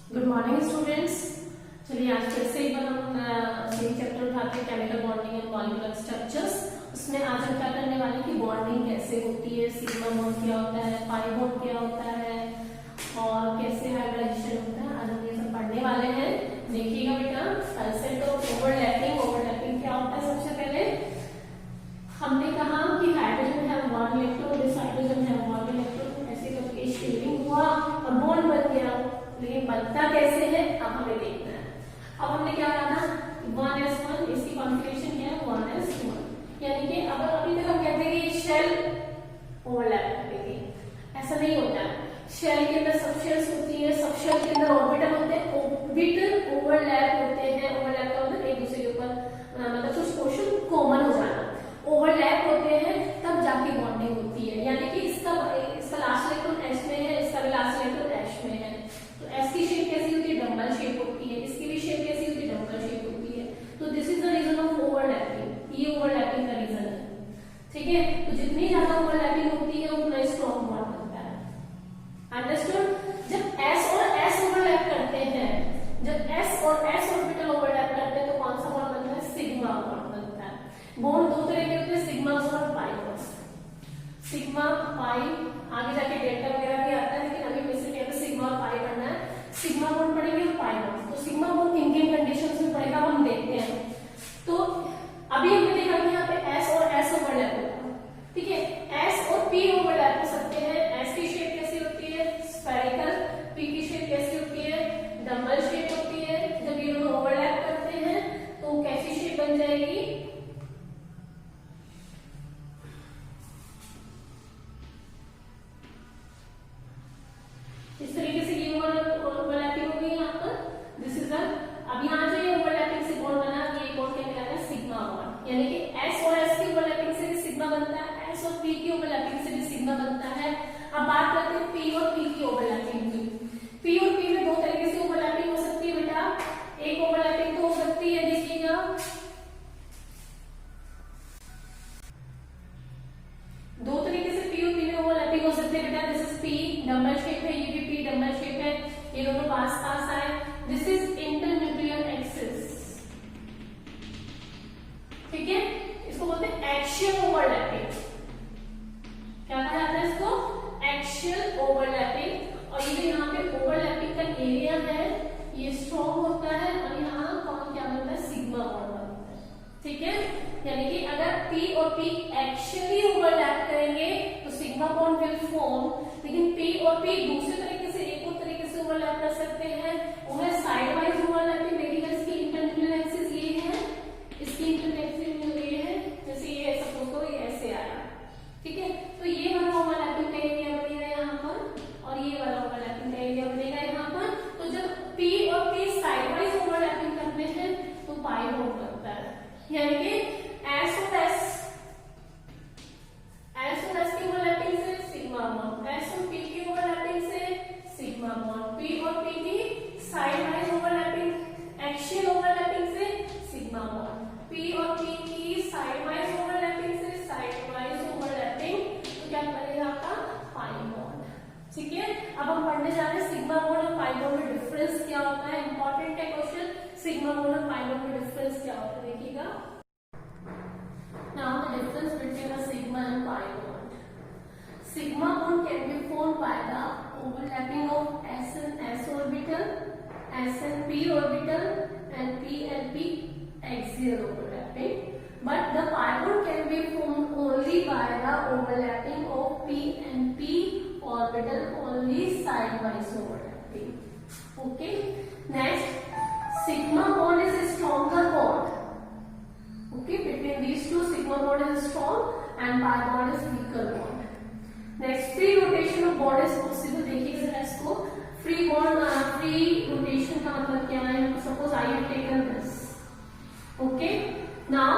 Good morning students. चलिए आज फिर से एक बार हम सेम चैप्टर उठाते हैं chemical bonding and molecular structures. उसमें आज हम क्या करने वाले हैं कि बॉन्डिंग कैसे होती है, सिग्मा बॉन्ड क्या होता है, पाई बॉन्ड क्या होता है और कैसे हाइब्रिडाइजेशन होता है, आज हम ये सब पढ़ने वाले हैं। देखिएगा बेटा, पहले तो ओवरलैपिंग क्या होता है। सबसे पहले हमने कहा कि हाइड्रोजन है 1 इलेक्ट्रॉन, दिस हाइड्रोजन है 1 इलेक्ट्रॉन, ऐसे करके शेयरिंग हुआ और बॉन्ड बन गया। लेकिन बनता कैसे है अब हमें देखना है। अब हमने क्या कहा था 1s1, इसकी कॉन्फ़िगरेशन क्या है 1s1, यानी कि अगर अभी तक हम कहते हैं कि शेल ओवरलैप करेगी, ऐसा नहीं होता है। शेल के अंदर सब शेल्स होती है, सब शेल के अंदर ऑर्बिटल होते हैं, ऑर्बिटल ओवरलैप होते हैं। ओवरलैप का मतलब एक दूसरे के ऊपर मतलब कुछ पोर्शन कॉमन हो जाना, ओवरलैप होते हैं तब जाके बॉन्डिंग होती है। यानी कि इसका लास्ट इलेक्ट्रॉन एच में है, इसका भी लास्ट इलेक्ट्रॉन एच में है, तो एस की शेप कैसी होती है, डबल शेप होती है, इसकी भी शेप कैसी होती है, डबल शेप होती है। तो this is the reason of overlapping, ये ओवरलैपिंग का रीजन है। ठीक है, तो जितनी ज्यादा ओवरलैपिंग होती है उतना स्ट्रॉन्ग बॉन्ड बनता है। अंडरस्टूड? जब एस और एस ओवरलैप करते हैं, जब एस और एस ऑर्बिटल ओवरलैप करते हैं तो कौन सा बॉन्ड बनता है, सिग्मा बॉन्ड बनता है। बॉन्ड दो तरह के होते हैं, सिग्मा बॉन्ड और पाई बॉन्ड। सिग्मा पाई आगे जाके डेल्टा वगैरह भी आता है, लेकिन अभी बेसिकली हमें सिग्मा और पाई पढ़ना है। सिग्मा बॉन्ड पढ़ेंगे और पाई बॉन्ड। तो सिग्मा बॉन्ड किन किन कंडीशंस में पड़ेगा हम देखते हैं। तो अभी हमने देखा कि यहाँ पे एस और एस ओवरलैप होता है। ठीक है, एस और पी ओवरलैप हो सकते हैं। एस की शेप कैसी होती है, स्फेरिकल, पी की शेप कैसी होती है, डबल शेप होती है। जब ये दोनों ओवरलैप करते हैं तो कैसी शेप बन जाएगी, इस तरीके से ये ओवरलैपिंग हो गई यहाँ पर। दिस इज अब यहाँ जो ये ओवरलैपिंग से बॉन्ड बना, ये बॉन्ड क्या कहलाता है, सिग्मा बॉन्ड। यानी कि एस और एस की ओवरलैपिंग से भी सिग्मा बनता है, एस और पी की ओवरलैपिंग से भी सिग्मा बनता है। अब बात करते हैं पी और पी की ओवरलैपिंग की। पी और पी में दो तरीके से ओवरलैपिंग हो सकती है बेटा। एक ओवरलैपिंग तो हो सकती है, देखिएगा, दो तरीके से पी और पी में ओवरलैपिंग हो सकती है बेटा। This is P, double shape है, ये भी पी डबल शेप है, ये दोनों पास पास आए। This is internuclear axis. ठीक है, इसको बोलते हैं एक्सियल ओवरलैपिंग। क्या कहा जाता है इसको, एक्सियल ओवरलैपिंग। और ये जो यहाँ पे ओवरलैपिंग का एरिया है ये स्ट्रॉन्ग होता है और यहाँ कौन क्या बनता है, सिग्मा बॉन्ड बनता है। ठीक है, यानी कि अगर P और P एक्चुअली ओवरलैप करेंगे तो सिग्मा बॉन्ड विल फॉर्म। लेकिन P और P दूसरे तरीके से, एक और तरीके से ओवरलैप कर सकते हैं, वो है साइड वाइज ओवरलैपिंग। देखिएगा, इसकी इंटरन्यूक्लियर एक्सिस ये है, इसकी इंटरन्यूक्लियर ये है, जैसे ये सपोज करो ये ऐसे आया। ठीक है, तो ये वाला ओवरलैपिंग का एरिया बनेगा यहाँ पर और ये वाला ओवरलैपिंग का एरिया बनेगा यहाँ पर। तो जब P और P साइड वाइज ओवरलैपिंग करते हैं तो पाई बॉन्ड बनता है। यानी कि एस और एस की ओवरलैपिंग से सिग्मा बॉन्ड, एस और पी की ओवरलैपिंग से सिग्मा बॉन्ड, पी और पी की side wise overlapping, axial overlapping से सिग्मा बॉन्ड, पी और पी की साइड वाइज ओवरलैपिंग से साइड वाइज ओवरलैपिंग, तो क्या बनेगा आपका, पाई बॉन्ड। ठीक है, अब हम पढ़ने जा रहे हैं सिग्मा बॉन्ड और पाई बॉन्ड में डिफरेंस क्या होता है। इंपॉर्टेंट है क्वेश्चन, सिग्मा बॉन्ड और पाई बॉन्ड में डिफरेंस क्या होता है, देखिएगा। Now the difference between a sigma and pi bond. Sigma bond can be formed by the overlapping of s and s orbital, s and p orbital, and p axial overlapping. But the pi bond can be formed only by the overlapping of p and p orbital, only sidewise overlapping. Okay. Next, sigma bond is a stronger bond. Okay, between these two, sigma bond is strong and pi bond is weaker bond. Next, free rotation of bond is possible. देखिए जरा इसको, free bond, free rotation का मतलब क्या है। Suppose I have taken this. Okay, now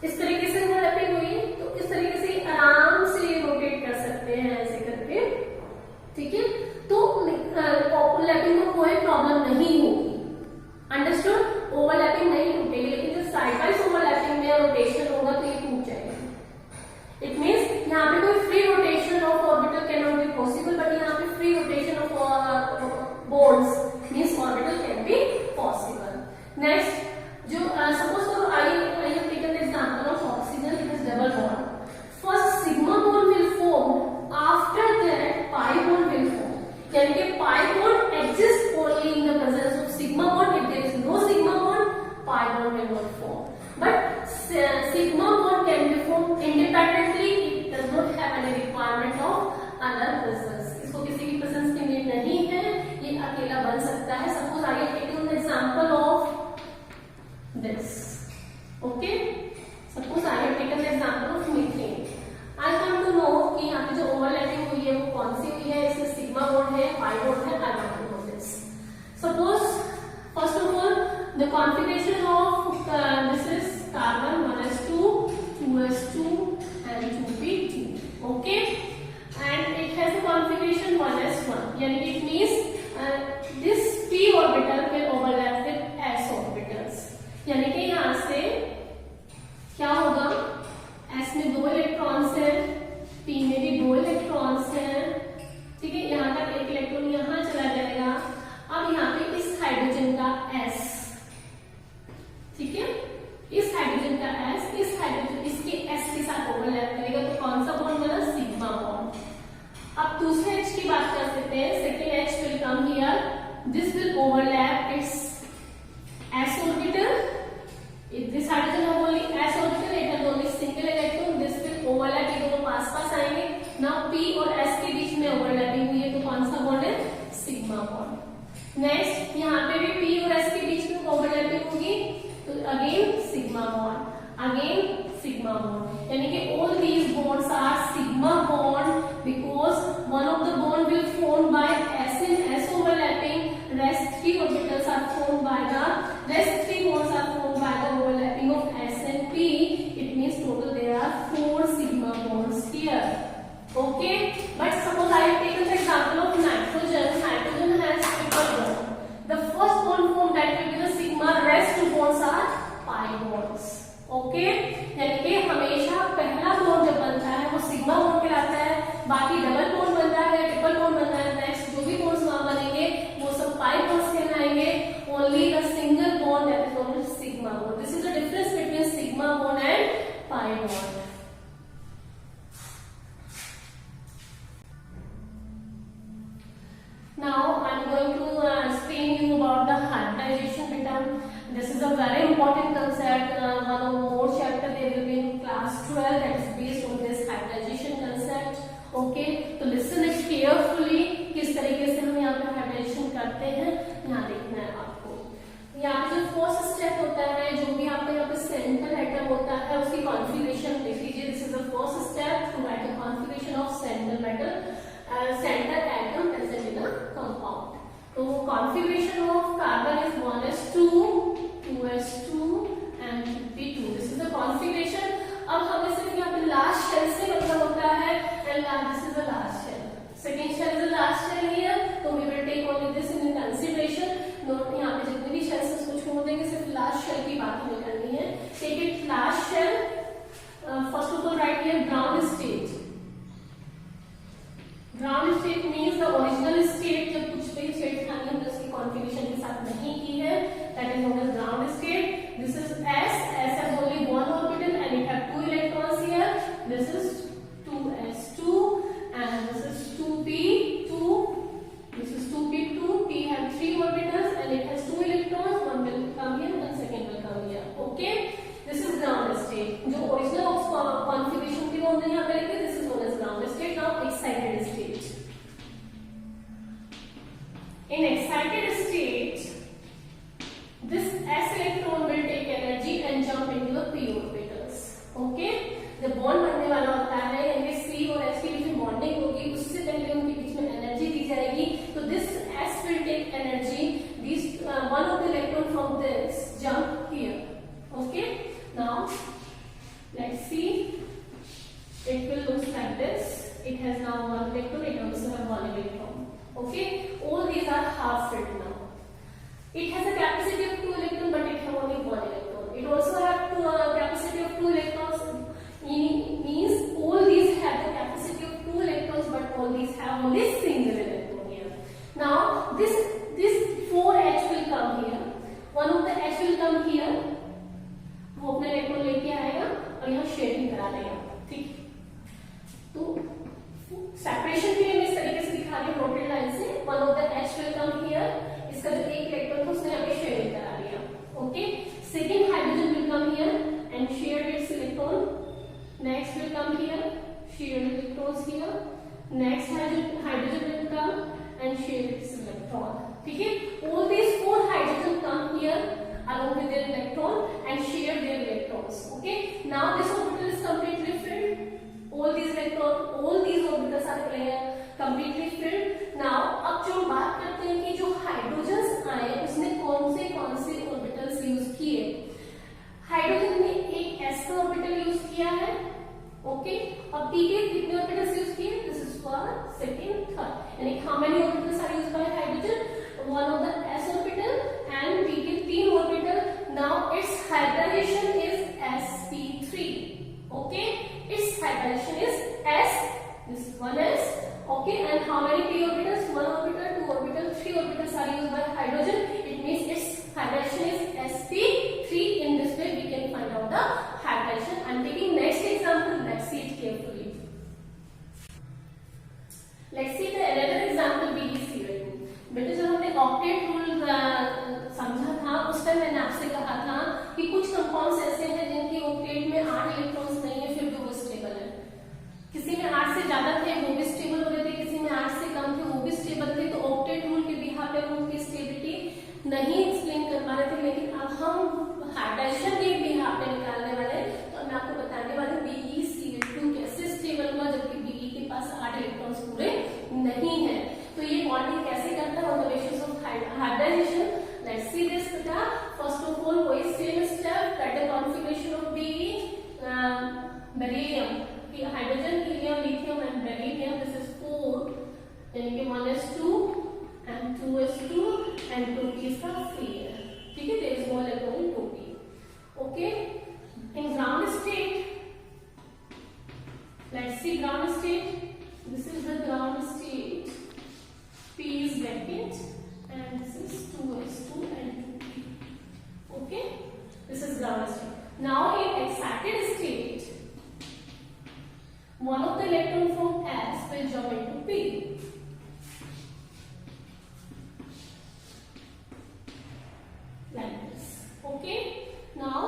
इस तरीके से ओवरलैपिंग हुई तो इस तरीके से आराम से रोटेट कर सकते हैं ऐसे करके। ठीक है, तो ओवरलैपिंग में कोई प्रॉब्लम नहीं होगी। अंडरस्टूड? ओवरलैपिंग नहीं टूटेगी, लेकिन जो साइड वाइज ओवरलैपिंग में रोटेशन होगा तो ये टूट जाएगा। इट मींस यहाँ पे कोई free rotation of orbital can not be possible, but यहाँ पे free rotation of bonds next जो सपोज करो I have taken example of oxygen, it is double bond, first sigma bond will form, after that pi bond will form, यानी कि pi bond exist only in the presence of sigma bond, if there is no sigma bond pi bond will not form, but sigma bond can be form independently, it does not have any requirement of other presence, इसको किसी की presence की need नहीं है, ये अकेला बन सकता है। Suppose I have taken an example of this, okay, suppose I have taken the example of methane, I want to know कि यहाँ पे जो ओवरलैपिंग हुई है वो कौन सी हुई है, इसमें सिग्मा बॉन्ड है, पाई बॉन्ड है, I want to know this. Suppose first of all the configuration of this is carbon 1s2, 2s2 and 2p2, okay, and it has a configuration 1s1, यानी कि it means this p orbital will overlap with s orbitals, यानी कि यहां से क्या होगा, s में 2 electrons है, p में भी 2 इलेक्ट्रॉन्स है, ठीक है, यहां तक एक इलेक्ट्रॉन यहां चला जाएगा। अब यहाँ पे इस हाइड्रोजन का s, ठीक है, इस हाइड्रोजन का s इस हाइड्रोजन इसके s के साथ ओवरलैप करेगा, तो कौन सा बॉन्ड बना, सिग्मा बॉन्ड। अब दूसरे h की बात कर सकते हैं, second h will come here, this will overlap it's s orbital, if this hydrogen have only s orbital, it has only single electron, this will overlap, ये दोनों पास पास आएंगे। now p और s के बीच में ओवरलैपिंग हुई है, तो कौन सा बॉन्ड है, सिग्मा बॉन्ड। नेक्स्ट यहाँ पे भी p और s के बीच में ओवरलैपिंग होगी, तो again sigma bond, again sigma bond, यानी कि all these bonds are sigma bond because one of the bond will formed by s in s overlapping, rest 3 orbitals are formed by the rest 3 bonds are formed by the overlapping of s and p, it means total there are 4 sigma bonds here, okay, but suppose I have taken the example of nitrogen, nitrogen has triple bond, the first bond formed that will be the sigma, rest 2 bonds are pi bonds, okay, यानी कि हमेशा पहला bond जब बनता है वो sigma bond कहलाता है, बाकी डबल बॉन्ड बनता है, ट्रिपल बॉन्ड बनता है, नेक्स्ट जो भी बॉन्ड्स वहां बनेंगे वो सब पाई बॉन्ड्स कहलाएंगे, only the single bond that is known as sigma bond, this is the difference between sigma bond and pi bond. Now I am going to explain you about the hybridization pattern. This is a very important concept. One or more chapter there will be in class 12 that is based on this hybridization concept. Okay, तो listen it carefully. किस तरीके से हम यहाँ पे hybridization करते हैं यहाँ देखना है आपको। यहाँ पे जो फर्स्ट स्टेप होता है, जो भी आपका यहाँ पे सेंट्रल एटम होता है उसकी कॉन्फ़िगरेशन लिख लीजिए। This is the first step to write the configuration of central metal center atom present in a compound. तो configuration of carbon is 1s2, 2s2 and 2p2. This is the configuration. अब हमें सिर्फ यहाँ पे last shell से मतलब होता है, and this is the last shell. Second shell is the last shell here. तो we will take only this in consideration. Note यहाँ पे जितने भी shells उसको छोड़ देंगे, सिर्फ last shell की बात हमें करनी है। Take it last shell. First of all, write here ground state. Ground state means the original state, जब कुछ भी स्टेट हमने उसकी कॉन्फ़िगरेशन के साथ नहीं की है, that is known as ground state. This is s has only one orbital and it have 2 electrons here. This is 2s2 and this is 2p2, this is 2p2, p have 3 orbitals and it has 2 electrons, one will come here and second will come here, okay, this is ground state। जो original configuration थी वो हमने यहाँ पे लिखी, this is known as ground state. Now excited state, in excited state this s electron will take energy and jump into the p orbitals, okay, जब bond बनने वाला होता है यानी c और s के बीच में बॉन्डिंग होगी, उससे पहले उनके बीच में एनर्जी दी जाएगी, तो this s will take energy, these one of the electron from this jump here, okay, now let's see, it will look like this, it has now one electron, it also have one electron, okay, all these are half filled now. It has a capacity of 2 electrons but it have only 1 electron. It also have capacity of 2 electrons, means all these have the capacity of 2 electrons but all these have only single electron here. Now this 4h will come here, one of the h will hydrogen, it means its hybridization is sp3. In this way we can find out the hybridization. I am taking next example. Let's see it carefully. Let's see the another example BeCl2. बेटे जब हमने octet rule समझा था उस time मैंने आपसे कहा था कि कुछ कंपाउंड्स ऐसे हैं जिनकी ऑक्टेट में 8 इलेक्ट्रॉन्स नहीं है फिर भी वो स्टेबल है। किसी में 8 से ज्यादा थे वो भी स्टेबल हो रहे थे, किसी में 8 से कम थे वो भी स्टेबल थे। तो ऑक्टेट रूल के बिहाफ पे हम उनकी स्टेबिलिटी नहीं एक्सप्लेन कर पा रहे थे, लेकिन अब हम हाइड्राइजेशन के बिहाफ पे निकालने वाले तो मैं आपको बताने वाली BeCl2 कैसे स्टेबल हुआ जबकि Be के पास 8 इलेक्ट्रॉन्स पूरे नहीं है। तो ये बॉन्डिंग कैसे करता है on the basis of hybridization. Let's see this बेटा। फर्स्ट ऑफ ऑल वही same step, write the configuration of beryllium, hydrogen, helium, lithium and beryllium. This is 4, यानी कि 1s2 and 2s2 and 2p is free है, ठीक है। there is no electron in 2p. okay, in ground state, let's see ground state. This is the ground state. P is vacant and this is 2s2 and 2p. okay, this is ground state. Now in excited state, one of the electron from S will jump into P. Like this. okay, now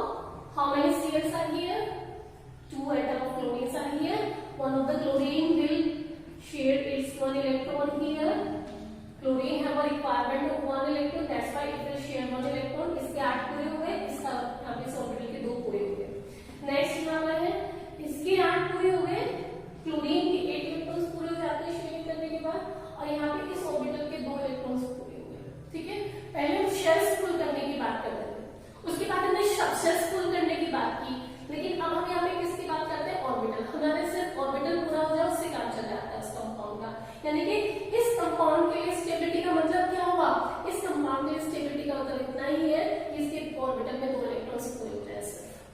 how many Cls are here? 2 atoms of chlorine are here. One of the chlorine will share its 1 electron here. Chlorine have a requirement of 1 electron, that's why it will share 1 electron. इसके 8 पूरे हुए, इसका यहाँ पे इस orbital के 2 पूरे हुए। नेक्स्ट हमारा है इसके 8 पूरे हुए, क्लोरीन के 8 इलेक्ट्रॉन्स पूरे हो जाते हैं शेयरिंग करने के बाद, और यहाँ पे इस ऑर्बिटल के 2 इलेक्ट्रॉन्स पूरे हुए। ठीक है, पहले हम शेल्स फुल करने की बात कर रहे थे, उसके बाद हमने शेल्स फुल करने की बात की, लेकिन अब हम यहाँ पे किसकी बात करते हैं? ऑर्बिटल। हमारे सिर्फ ऑर्बिटल पूरा हो जाए उससे काम चल जाता है इस कंपाउंड का, यानी कि इस कंपाउंड के लिए स्टेबिलिटी का मतलब क्या हुआ? इस कंपाउंड के लिए स्टेबिलिटी का मतलब इतना ही है कि इसके ऑर्बिटल में 2 इलेक्ट्रॉन्स फुल हो जाए।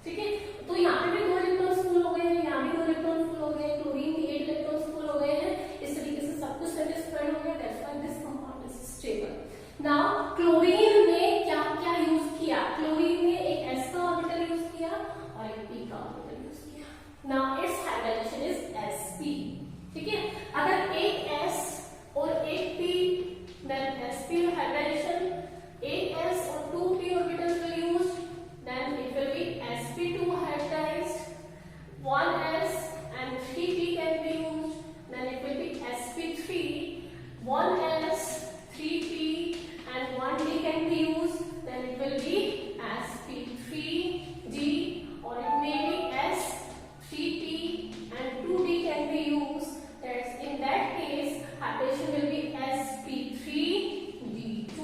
ठीक है, तो यहाँ पे भी 2 इलेक्ट्रॉन्स फुल हो गए हैं, यहाँ भी 2 इलेक्ट्रॉन्स फुल हो गए हैं, क्लोरीन के 8 इलेक्ट्रॉन्स फुल हो गए हैं। इस तरीके से सब कुछ सेटिस्फाइड हो गया, that's why this compound is stable. Now chlorine ने क्या क्या यूज किया? क्लोरीन ने एक s का ऑर्बिटल यूज किया और एक p का ऑर्बिटल यूज किया। Now its hybridization is sp। ठीक है, अगर एक s और एक p, देन sp हाइब्रिडाइजेशन, एक s और 2p orbitals will use, then it will be sp2 hybridized, 1s and 3p can be used, then it will be sp3, 1s, 3p and 1d can be used, then it will be sp3d, or it may be s, 3p and 2d can be used. That's in that case hybridization will be sp3d2.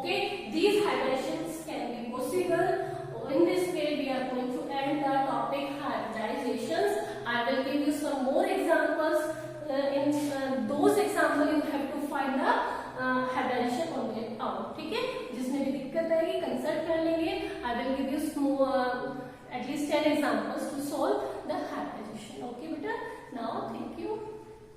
okay, these hybridations can be possible. In this way we are going to end the topic hybridizations. I will give you some more examples. In those examples you have to find the hybridization on their own. ठीक है, जिसमें भी दिक्कत आएगी consult कर लेंगे। I will give you at least 10 examples to solve the hybridization. Okay बेटा, now thank you.